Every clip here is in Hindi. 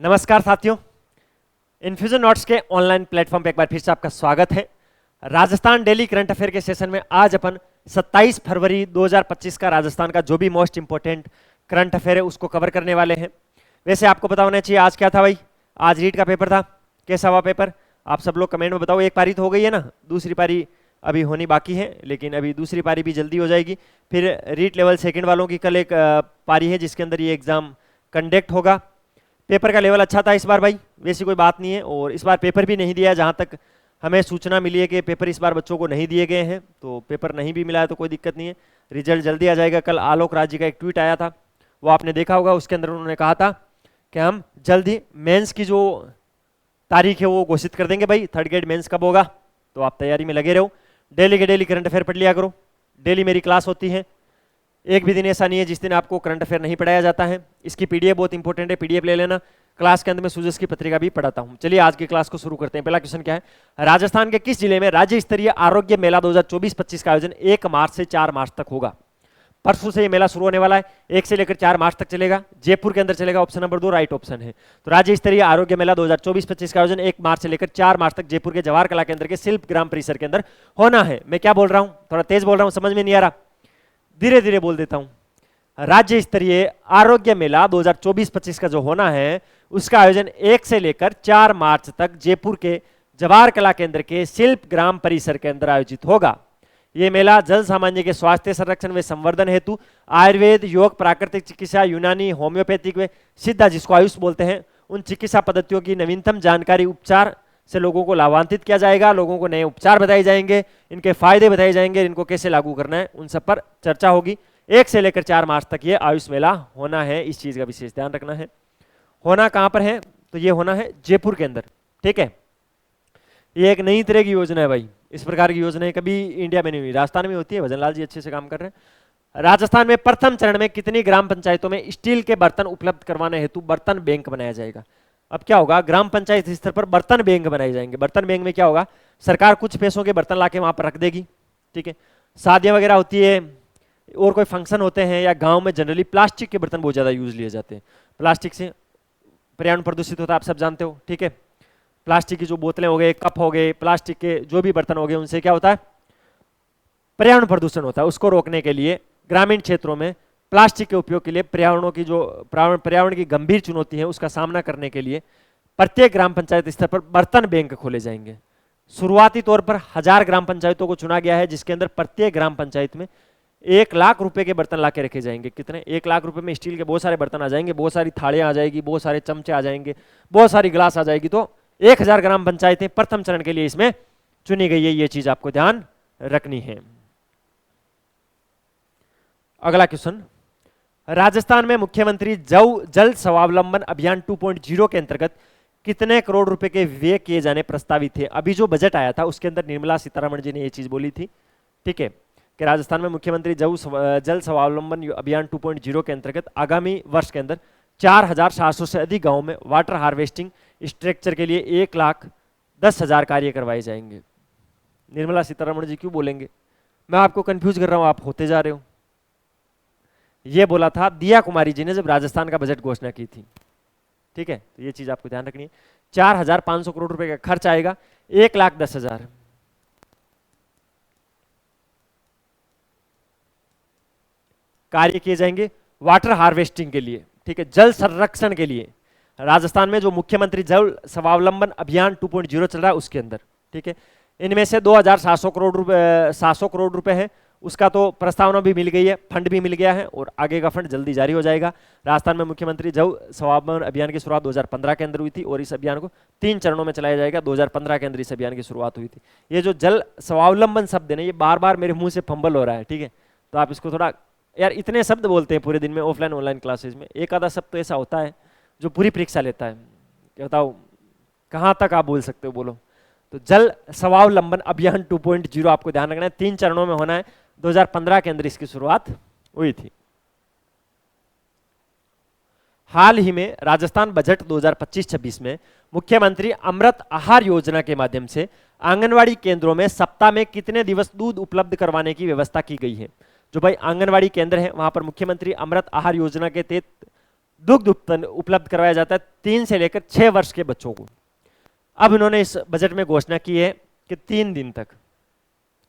नमस्कार साथियों, इन्फ्यूजन नोट्स के ऑनलाइन प्लेटफॉर्म पे एक बार फिर से आपका स्वागत है। राजस्थान डेली करंट अफेयर के सेशन में आज अपन 27 फरवरी 2025 का राजस्थान का जो भी मोस्ट इंपोर्टेंट करंट अफेयर है उसको कवर करने वाले हैं। वैसे आपको पता होना चाहिए आज क्या था भाई, आज रीट का पेपर था। कैसा हुआ पेपर, आप सब लोग कमेंट में बताओ। एक पारी तो हो गई है ना, दूसरी पारी अभी होनी बाकी है, लेकिन अभी दूसरी पारी भी जल्दी हो जाएगी। फिर रीट लेवल सेकेंड वालों की कल एक पारी है जिसके अंदर ये एग्जाम कंडक्ट होगा। पेपर का लेवल अच्छा था इस बार भाई, वैसी कोई बात नहीं है। और इस बार पेपर भी नहीं दिया, जहाँ तक हमें सूचना मिली है कि पेपर इस बार बच्चों को नहीं दिए गए हैं, तो पेपर नहीं भी मिला है तो कोई दिक्कत नहीं है, रिजल्ट जल्दी आ जाएगा। कल आलोक राज जी का एक ट्वीट आया था, वो आपने देखा होगा। उसके अंदर उन्होंने कहा था कि हम जल्द ही मेंस की जो तारीख है वो घोषित कर देंगे भाई। थर्ड ग्रेड मेंस कब होगा, तो आप तैयारी में लगे रहो। डेली के डेली करंट अफेयर पढ़ लिया करो, डेली मेरी क्लास होती है, एक भी दिन ऐसा नहीं है जिस दिन आपको करंट अफेयर नहीं पढ़ाया जाता है। इसकी पीडीएफ बहुत इंपॉर्टेंट है, पीडीएफ ले लेना। क्लास के अंदर में सूजस की पत्रिका भी पढ़ाता हूं। चलिए आज की क्लास को शुरू करते हैं। पहला क्वेश्चन क्या है, राजस्थान के किस जिले में राज्य स्तरीय आरोग्य मेला 2024-25 का आयोजन 1 मार्च से 4 मार्च तक होगा। परसों से ये मेला शुरू होने वाला है, 1 से लेकर 4 मार्च तक चलेगा। जयपुर के अंदर चलेगा, ऑप्शन नंबर 2 राइट ऑप्शन है। तो राज्य स्तरीय आरोग्य मेला 2024-25 का आयोजन 1 मार्च से लेकर 4 मार्च तक जयपुर के जवाहर कला केंद्र के शिल्प ग्राम परिसर के अंदर होना है। मैं क्या बोल रहा हूं, थोड़ा तेज बोल रहा हूं, समझ में नहीं आ रहा, धीरे धीरे बोल देता हूं। राज्य स्तरीय आरोग्य मेला 2024-25 का जो होना है उसका आयोजन 1 से लेकर 4 मार्च तक जयपुर के जवाहर कला केंद्र के शिल्प ग्राम परिसर के अंदर आयोजित होगा। यह मेला जल सामान्य के स्वास्थ्य संरक्षण व संवर्धन हेतु आयुर्वेद, योग, प्राकृतिक चिकित्सा, यूनानी, होम्योपैथिक व सिद्धा, जिसको आयुष बोलते हैं, उन चिकित्सा पद्धतियों की नवीनतम जानकारी, उपचार से लोगों को लाभान्वित किया जाएगा। लोगों को नए उपचार बताए जाएंगे, इनके फायदे बताए जाएंगे, इनको कैसे लागू करना है, उन सब पर चर्चा होगी। 1 से लेकर 4 मार्च तक ये आयुष मेला होना है, इस चीज का विशेष ध्यान रखना है। होना कहां पर है, तो ये होना है जयपुर के अंदर, ठीक है। ये एक नई तरह की योजना है भाई, इस प्रकार की योजनाएं कभी इंडिया में नहीं हुई, राजस्थान में होती है। भजनलाल जी अच्छे से काम कर रहे हैं। राजस्थान में प्रथम चरण में कितनी ग्राम पंचायतों में स्टील के बर्तन उपलब्ध करवाने हेतु बर्तन बैंक बनाया जाएगा। अब क्या होगा, ग्राम पंचायत स्तर पर बर्तन बैंक बनाए जाएंगे। बर्तन बैंक में क्या होगा, सरकार कुछ पैसों के बर्तन लाके वहां पर रख देगी, ठीक है। शादियां वगैरह होती है और कोई फंक्शन होते हैं, या गांव में जनरली प्लास्टिक के बर्तन बहुत ज्यादा यूज लिए जाते हैं। प्लास्टिक से पर्यावरण प्रदूषित होता है, आप सब जानते हो, ठीक है। प्लास्टिक की जो बोतलें हो गए, कप हो गए, प्लास्टिक के जो भी बर्तन हो गए, उनसे क्या होता है, पर्यावरण प्रदूषण होता है। उसको रोकने के लिए ग्रामीण क्षेत्रों में प्लास्टिक के उपयोग के लिए पर्यावरण की गंभीर चुनौती है उसका सामना करने के लिए प्रत्येक ग्राम पंचायत स्तर पर बर्तन बैंक खोले जाएंगे। शुरुआती तौर पर 1000 ग्राम पंचायतों को चुना गया है, जिसके अंदर प्रत्येक ग्राम पंचायत में 1 लाख रुपए के बर्तन लाके रखे जाएंगे। कितने, 1 लाख रुपए में स्टील के बहुत सारे बर्तन आ जाएंगे, बहुत सारी थालियां आ जाएगी, बहुत सारे चमचे आ जाएंगे, बहुत सारी गिलास आ जाएगी। तो 1000 ग्राम पंचायतें प्रथम चरण के लिए इसमें चुनी गई है, ये चीज आपको ध्यान रखनी है। अगला क्वेश्चन, राजस्थान में मुख्यमंत्री जल स्वावलंबन अभियान 2.0 के अंतर्गत कितने करोड़ रुपए के व्यय किए जाने प्रस्तावित थे। अभी जो बजट आया था उसके अंदर निर्मला सीतारमण जी ने ये चीज बोली थी, ठीक है, कि राजस्थान में मुख्यमंत्री जल स्वावलंबन अभियान 2.0 के अंतर्गत आगामी वर्ष के अंदर 4700 से अधिक गांवों में वाटर हार्वेस्टिंग स्ट्रक्चर के लिए 1,10,000 कार्य करवाए जाएंगे। निर्मला सीतारमण जी क्यों बोलेंगे, मैं आपको कंफ्यूज कर रहा हूं, आप होते जा रहे हो। ये बोला था दिया कुमारी जी ने जब राजस्थान का बजट घोषणा की थी, ठीक है। तो ये चीज आपको ध्यान रखनी है। 4500 करोड़ रुपए का खर्च आएगा, 1,10,000 कार्य किए जाएंगे वाटर हार्वेस्टिंग के लिए, ठीक है, जल संरक्षण के लिए। राजस्थान में जो मुख्यमंत्री जल स्वावलंबन अभियान 2.0 चल रहा है उसके अंदर, ठीक है। इनमें से 700 करोड़ रुपए है, उसका तो प्रस्तावना भी मिल गई है, फंड भी मिल गया है और आगे का फंड जल्दी जारी हो जाएगा। राजस्थान में मुख्यमंत्री जल स्वावलंबन अभियान की शुरुआत 2015 के अंदर हुई थी और इस अभियान को 3 चरणों में चलाया जाएगा। 2015 के अंदर इस अभियान की शुरुआत हुई थी। ये जो जल स्वावलंबन शब्द है ना, ये बार बार मेरे मुंह से फंबल हो रहा है, ठीक है। तो आप इसको थोड़ा, यार इतने शब्द बोलते हैं पूरे दिन में ऑफलाइन ऑनलाइन क्लासेज में, एक आधा शब्द तो ऐसा होता है जो पूरी परीक्षा लेता है। बताओ कहाँ तक आप बोल सकते हो, बोलो। तो जल स्वावलंबन अभियान 2.0 आपको ध्यान रखना है, 3 चरणों में होना है। 2015 के अंदर इसकी शुरुआत हुई थी। हाल ही में राजस्थान बजट 2025-26 में मुख्यमंत्री अमृत आहार योजना के माध्यम से आंगनवाड़ी केंद्रों में सप्ताह में कितने दिवस दूध उपलब्ध करवाने की व्यवस्था की गई है। जो भाई आंगनवाड़ी केंद्र है वहां पर मुख्यमंत्री अमृत आहार योजना के तहत दुग्ध उपलब्ध करवाया जाता है 3 से लेकर 6 वर्ष के बच्चों को। अब इन्होंने इस बजट में घोषणा की है कि 3 दिन तक,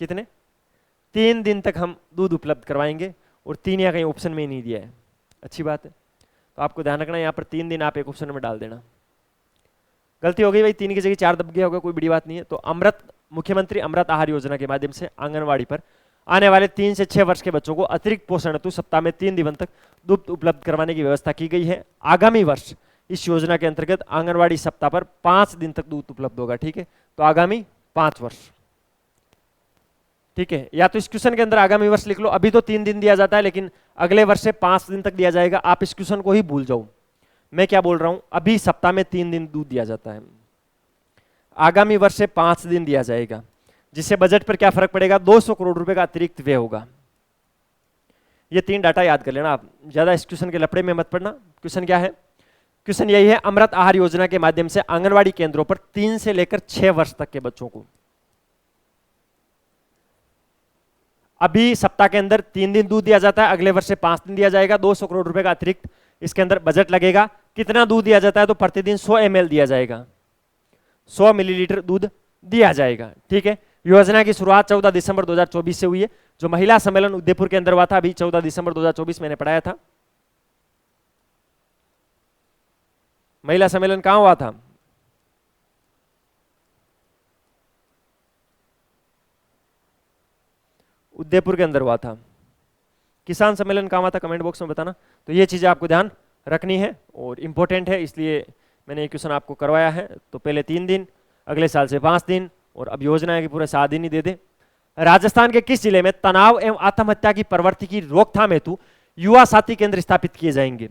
कितने, 3 दिन तक हम दूध उपलब्ध करवाएंगे, और 3 या कहीं ऑप्शन में ही नहीं दिया है। अच्छी बात है, तो आपको ध्यान रखना यहाँ पर 3 दिन आप एक ऑप्शन में डाल देना। गलती हो गई भाई, 3 की जगह 4 दब गया होगा, कोई बड़ी बात नहीं है। तो मुख्यमंत्री अमृत आहार योजना के माध्यम से आंगनवाड़ी पर आने वाले 3 से 6 वर्ष के बच्चों को अतिरिक्त पोषण हेतु सप्ताह में 3 दिन तक दूध उपलब्ध करवाने की व्यवस्था की गई है। आगामी वर्ष इस योजना के अंतर्गत आंगनवाड़ी सप्ताह पर 5 दिन तक दूध उपलब्ध होगा। ठीक है, तो आगामी 5 वर्ष, ठीक है, या तो इस क्वेश्चन के अंदर आगामी वर्ष लिख लो। अभी तो 3 दिन दिया जाता है, लेकिन अगले वर्ष से 5 दिन तक दिया जाएगा। आप इस क्वेश्चन को ही भूल जाओ, मैं क्या बोल रहा हूं, अभी सप्ताह में 3 दिन दूध दिया जाता है, आगामी वर्ष से 5 दिन दिया जाएगा, जिससे बजट पर क्या फर्क पड़ेगा, 200 करोड़ रुपए का अतिरिक्त व्यय होगा। ये 3 डाटा याद कर लेना आप, ज्यादा इस क्वेश्चन के लफड़े में मत पड़ना। क्वेश्चन क्या है, क्वेश्चन यही है, अमृत आहार योजना के माध्यम से आंगनवाड़ी केंद्रों पर 3 से लेकर 6 वर्ष तक के बच्चों को अभी सप्ताह के अंदर 3 दिन दूध दिया जाता है, अगले वर्ष से 5 दिन दिया जाएगा, 200 करोड़ रुपए का अतिरिक्त इसके अंदर बजट लगेगा। कितना दूध दिया जाता है, तो प्रतिदिन 100 ml दिया जाएगा, 100 मिलीलीटर दूध दिया जाएगा। ठीक है, योजना की शुरुआत 14 दिसंबर 2024 से हुई है। जो महिला सम्मेलन उदयपुर के अंदर हुआ था अभी 14 दिसंबर 2024 मैंने पढ़ाया था। महिला सम्मेलन कहां हुआ था, उदयपुर के अंदर हुआ था। किसान सम्मेलन कहां हुआ था, कमेंट बॉक्स में बताना। तो ये चीजें आपको ध्यान रखनी है और इंपॉर्टेंट है, इसलिए मैंने ये क्वेश्चन आपको करवाया है। तो पहले 3 दिन, अगले साल से 5 दिन, और अब योजना है कि पूरे 7 दिन ही दे दे। राजस्थान के किस जिले में तनाव एवं आत्महत्या की प्रवृत्ति की रोकथाम हेतु युवा साथी केंद्र स्थापित किए जाएंगे?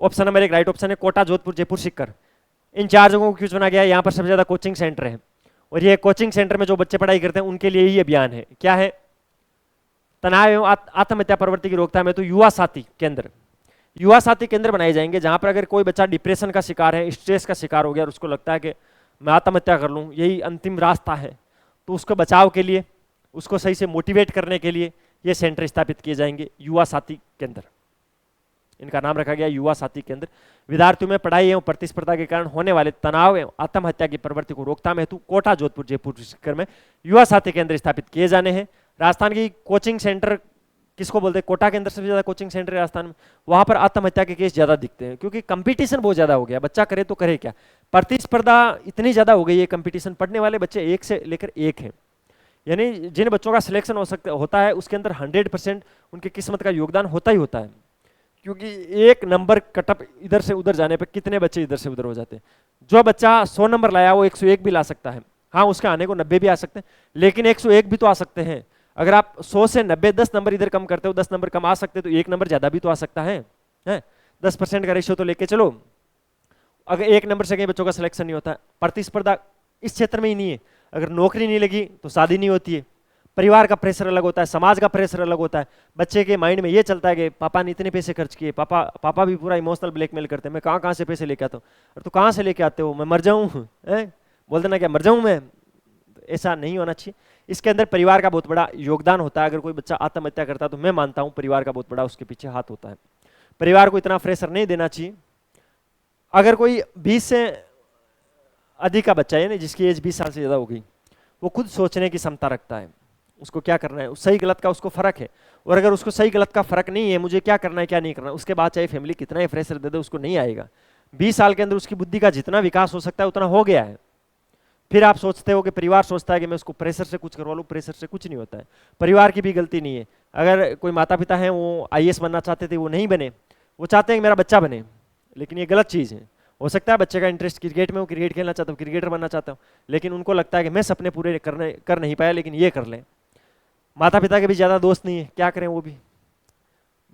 ऑप्शन नंबर 1 राइट ऑप्शन है, कोटा, जोधपुर, जयपुर, सीकर। इन 4 जगहों को क्यों चुना गया है, यहाँ पर सबसे ज्यादा कोचिंग सेंटर है, और ये कोचिंग सेंटर में जो बच्चे पढ़ाई करते हैं उनके लिए ही अभियान है। क्या है, तनाव एवं आत्महत्या प्रवृत्ति की रोकथाम हेतु युवा साथी केंद्र। युवा साथी केंद्र बनाए जाएंगे जहां पर अगर कोई बच्चा डिप्रेशन का शिकार है, स्ट्रेस का शिकार हो गया और उसको लगता है कि मैं आत्महत्या कर लूं, यही अंतिम रास्ता है, तो उसको बचाव के लिए, उसको सही से मोटिवेट करने के लिए ये सेंटर स्थापित किए जाएंगे, युवा साथी केंद्र। इनका नाम रखा गया युवा साथी केंद्र। विद्यार्थियों में पढ़ाई एवं प्रतिस्पर्धा के कारण होने वाले तनाव एवं आत्महत्या की प्रवृत्ति को रोकथाम हेतु कोटा, जोधपुर, जयपुर, सीकर में युवा साथी केंद्र स्थापित किए जाने हैं। राजस्थान की कोचिंग सेंटर किसको बोलते हैं, कोटा के अंदर सबसे ज्यादा कोचिंग सेंटर है राजस्थान में। वहां पर आत्महत्या के केस ज्यादा दिखते हैं, क्योंकि कंपटीशन बहुत ज्यादा हो गया, बच्चा करे तो करे क्या, प्रतिस्पर्धा इतनी ज्यादा हो गई है, कंपटीशन, पढ़ने वाले बच्चे 1 से लेकर 1 हैं। यानी जिन बच्चों का सिलेक्शन होता है उसके अंदर 100% उनकी किस्मत का योगदान होता ही होता है, क्योंकि एक नंबर कटअप इधर से उधर जाने पर कितने बच्चे इधर से उधर हो जाते हैं। जो बच्चा 100 नंबर लाया वो 101 भी ला सकता है, हाँ उसके आने को 90 भी आ सकते हैं, लेकिन 101 भी तो आ सकते हैं। अगर आप 100 से 90 10 नंबर इधर कम करते हो, 10 नंबर कम आ सकते, तो 1 नंबर ज्यादा भी तो आ सकता है। 10% का रेशियो तो लेके चलो। अगर 1 नंबर से कहीं बच्चों का सिलेक्शन नहीं होता, प्रतिस्पर्धा इस क्षेत्र में ही नहीं है, अगर नौकरी नहीं लगी तो शादी नहीं होती है, परिवार का प्रेशर अलग होता है, समाज का प्रेशर अलग होता है, बच्चे के माइंड में ये चलता है कि पापा ने इतने पैसे खर्च किए, पापा भी पूरा इमोशनल ब्लैकमेल करते हैं, मैं कहाँ से पैसे लेके आता हूँ, और तू कहाँ से लेके आते हो, मैं मर जाऊँ, बोल देना क्या मर जाऊँ मैं, ऐसा नहीं होना चाहिए। इसके अंदर परिवार का बहुत बड़ा योगदान होता है। अगर कोई बच्चा आत्महत्या करता है तो मैं मानता हूं परिवार का बहुत बड़ा उसके पीछे हाथ होता है। परिवार को इतना प्रेशर नहीं देना चाहिए। अगर कोई 20 से अधिक का बच्चा है, जिसकी एज 20 साल से ज्यादा हो गई, वो खुद सोचने की क्षमता रखता है, उसको क्या करना है, सही गलत का उसको फर्क है। और अगर उसको सही गलत का फर्क नहीं है, मुझे क्या करना है क्या नहीं करना, उसके बाद चाहे फैमिली कितना ही प्रेशर दे दे उसको नहीं आएगा। 20 साल के अंदर उसकी बुद्धि का जितना विकास हो सकता है उतना हो गया है। फिर आप सोचते हो कि परिवार सोचता है कि मैं उसको प्रेशर से कुछ करवा लूं, प्रेशर से कुछ नहीं होता है। परिवार की भी गलती नहीं है। अगर कोई माता पिता हैं वो IAS बनना चाहते थे, वो नहीं बने, वो चाहते हैं कि मेरा बच्चा बने, लेकिन ये गलत चीज़ है। हो सकता है बच्चे का इंटरेस्ट क्रिकेट में हो, क्रिकेट खेलना चाहता हूँ, क्रिकेटर बनना चाहता हूँ, लेकिन उनको लगता है कि मैं सपने पूरे कर नहीं पाया, लेकिन ये कर लें। माता पिता के भी ज़्यादा दोस्त नहीं है, क्या करें, वो भी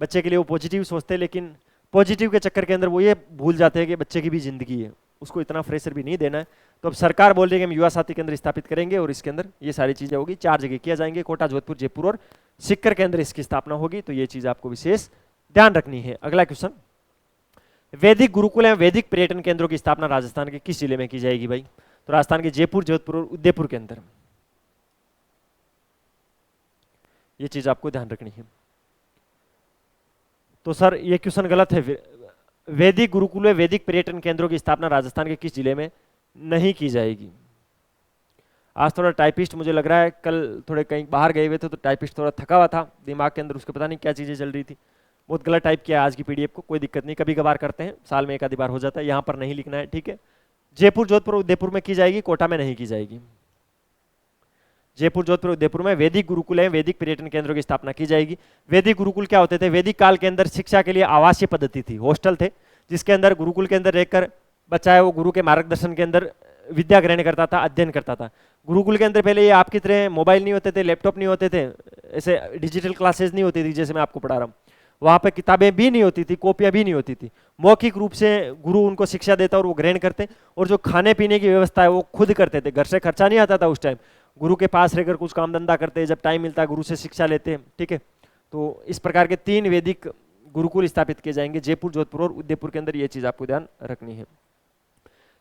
बच्चे के लिए वो पॉजिटिव सोचते हैं, लेकिन पॉजिटिव के चक्कर के अंदर वो ये भूल जाते हैं कि बच्चे की भी जिंदगी है, उसको इतना प्रेशर भी नहीं देना है। तो अब सरकार बोल रही है कि हम युवा साथी केंद्र स्थापित करेंगे और इसके अंदर ये सारी चीजें होगी, 4 जगह किया जाएंगे, कोटा, जोधपुर, जयपुर और सीकर के अंदर इसकी स्थापना होगी। तो ये चीज आपको विशेष ध्यान रखनी है। अगला क्वेश्चन, वैदिक गुरुकुल एवं वैदिक पर्यटन केंद्रों की स्थापना राजस्थान के किस जिले में की जाएगी भाई? तो राजस्थान के जयपुर, जोधपुर और उदयपुर के अंदर। ये चीज आपको ध्यान रखनी है। तो सर ये क्वेश्चन गलत है, वैदिक गुरुकुल व वैदिक पर्यटन केंद्रों की स्थापना राजस्थान के किस जिले में नहीं की जाएगी? आज थोड़ा टाइपिस्ट मुझे लग रहा है, कल थोड़े कहीं बाहर गए हुए थे तो टाइपिस्ट थोड़ा थका हुआ था, दिमाग के अंदर उसके पता नहीं क्या चीज़ें चल रही थी, बहुत गलत टाइप किया आज की पीडीएफ को। कोई दिक्कत नहीं, कभी कभार करते हैं, साल में एक आधी बार हो जाता है, यहाँ पर नहीं लिखना है, ठीक है। जयपुर जोधपुर उदयपुर में की जाएगी, कोटा में नहीं की जाएगी। जयपुर जोधपुर उदयपुर में वैदिक गुरुकुल है, वैदिक पर्यटन केंद्रों की स्थापना की जाएगी। वैदिक गुरुकुल क्या होते थे? वैदिक काल के अंदर शिक्षा के लिए आवासीय पद्धति थी, हॉस्टल थे, जिसके अंदर गुरुकुल के अंदर रहकर बच्चा है वो गुरु के मार्गदर्शन के अंदर विद्या ग्रहण करता था, अध्ययन करता था। गुरुकुल के अंदर पहले ये आपकी तरह मोबाइल नहीं होते थे, लैपटॉप नहीं होते थे, ऐसे डिजिटल क्लासेस नहीं होती थी जैसे मैं आपको पढ़ा रहा हूँ। वहाँ पे किताबें भी नहीं होती थी, कॉपियाँ भी नहीं होती थी, मौखिक रूप से गुरु उनको शिक्षा देता और वो ग्रहण करते, और जो खाने पीने की व्यवस्था है वो खुद करते थे, घर से खर्चा नहीं आता था उस टाइम। गुरु के पास रहकर कुछ काम धंधा करते, जब टाइम मिलता गुरु से शिक्षा लेते, ठीक है। तो इस प्रकार के 3 वैदिक गुरुकुल स्थापित किए जाएंगे जयपुर, जोधपुर और उदयपुर के अंदर, ये चीज आपको ध्यान रखनी है।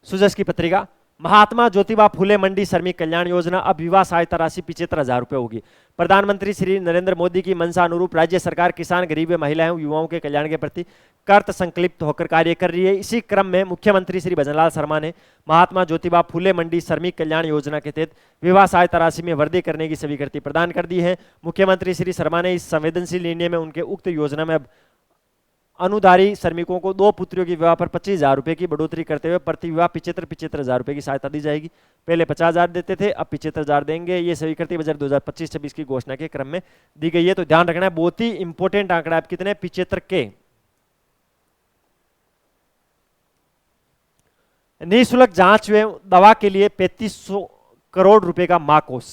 सुजस की पत्रिका, महात्मा ज्योतिबा फुले मंडी श्रमिक कल्याण योजना, अब विवाह सहायता राशि 75,000 रुपये होगी। प्रधानमंत्री श्री नरेंद्र मोदी की मंशा अनुरूप राज्य सरकार किसान, गरीब, महिलाएं, युवाओं के कल्याण के प्रति कर्त संकल्पित होकर कार्य कर रही है। इसी क्रम में मुख्यमंत्री श्री भजनलाल शर्मा ने महात्मा ज्योतिबा फुले मंडी श्रमिक कल्याण योजना के तहत विवाह सहायता राशि में वृद्धि करने की स्वीकृति प्रदान कर दी है। मुख्यमंत्री श्री शर्मा ने इस संवेदनशील निर्णय में उनके उक्त योजना में अनुदारी श्रमिकों को 2 पुत्रियों के विवाह पर 25,000 रुपये की बढ़ोतरी करते हुए प्रति विवाह 75,000 रुपये की सहायता दी जाएगी। पहले 50,000 देते थे, अब 75,000 देंगे। ये स्वीकृति बजट 2025-26 की घोषणा के क्रम में दी गई है। तो ध्यान रखना है, बहुत ही इंपॉर्टेंट आंकड़ा है। कितने? 75 के। निःशुल्क जांच एवं दवा के लिए 3500 करोड़ रुपए का माकोस,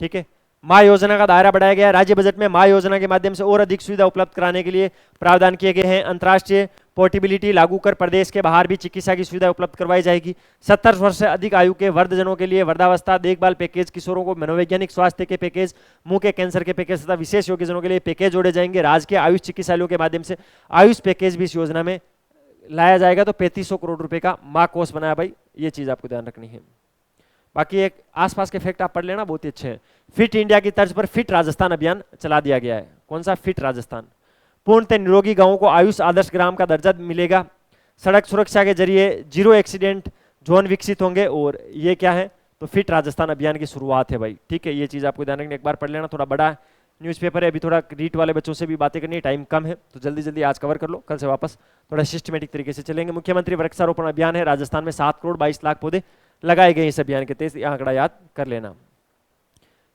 ठीक है। माँ योजना का दायरा बढ़ाया गया है। राज्य बजट में माँ योजना के माध्यम से और अधिक सुविधा उपलब्ध कराने के लिए प्रावधान किए गए हैं। अंतर्राष्ट्रीय पोर्टेबिलिटी लागू कर प्रदेश के बाहर भी चिकित्सा की सुविधा उपलब्ध करवाई जाएगी। 70 वर्ष से अधिक आयु के वृद्धजनों के लिए वृद्धावस्था देखभाल पैकेज, किशोरों को मनोवैज्ञानिक स्वास्थ्य के पैकेज, मुंह के कैंसर के पैकेज तथा विशेष योग्यजनों के लिए पैकेज जोड़े जाएंगे। राज्य के आयुष चिकित्सालयों के माध्यम से आयुष पैकेज भी इस योजना में लाया जाएगा। तो 3500 करोड़ रुपए का माँ कोष बनाया भाई, ये चीज आपको ध्यान रखनी है। बाकी एक आसपास के फैक्ट आप पढ़ लेना, बहुत ही अच्छे हैं। फिट इंडिया की तर्ज पर फिट राजस्थान अभियान चला दिया गया है। कौन सा? फिट राजस्थान। पूर्णतः निरोगी गांवों को आयुष आदर्श ग्राम का दर्जा मिलेगा। सड़क सुरक्षा के जरिए 0 एक्सीडेंट जोन विकसित होंगे। और ये क्या है? तो फिट राजस्थान अभियान की शुरुआत है भाई, ठीक है। ये चीज आपको ध्यान रखनी, एक बार पढ़ लेना। थोड़ा बड़ा न्यूज़पेपर है, अभी थोड़ा रीट वाले बच्चों से भी बातें करनी है, टाइम कम है, तो जल्दी जल्दी आज कवर कर लो, कल से वापस थोड़ा सिस्टमेटिक तरीके से चलेंगे। मुख्यमंत्री वृक्षारोपण अभियान है। राजस्थान में 7 करोड़ 22 लाख पौधे लगाए गए इस अभियान के तहत, आंकड़ा याद कर लेना।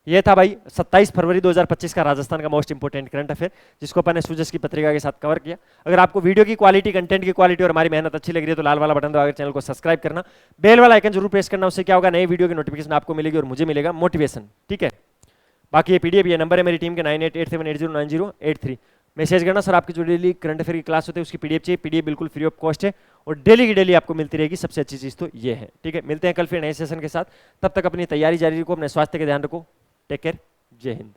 ये था भाई 27 फरवरी 2025 का राजस्थान का मोस्ट इंपोर्टेंट करंट अफेयर, जिसको अपन ने सूजस की पत्रिका के साथ कवर किया। अगर आपको वीडियो की क्वालिटी, कंटेंट की क्वालिटी और हमारी मेहनत अच्छी लग रही है तो लाल वाला बटन दबाकर चैनल को सब्सक्राइब करना, बेल वाला आइकन जरूर प्रेस करना। उससे क्या होगा? नई वीडियो की नोटिफिकेशन आपको मिलेगी और मुझे मिलेगा मोटिवेशन, ठीक है। बाकी ये पीडीएफ, ये नंबर है मेरी टीम के 9887809083। मैसेज करना सर, आपकी जो डेली करंट अफेयर की क्लास होती है उसकी पीडीएफ चाहिए। पीडीएफ बिल्कुल फ्री ऑफ कॉस्ट है और डेली की डेली आपको मिलती रहेगी। सबसे अच्छी चीज तो ये है, ठीक है। मिलते हैं कल फिर नए सेशन के साथ, तब तक अपनी तैयारी जारी रखो, अपने स्वास्थ्य का ध्यान रखो। टेक केयर, जय हिंद।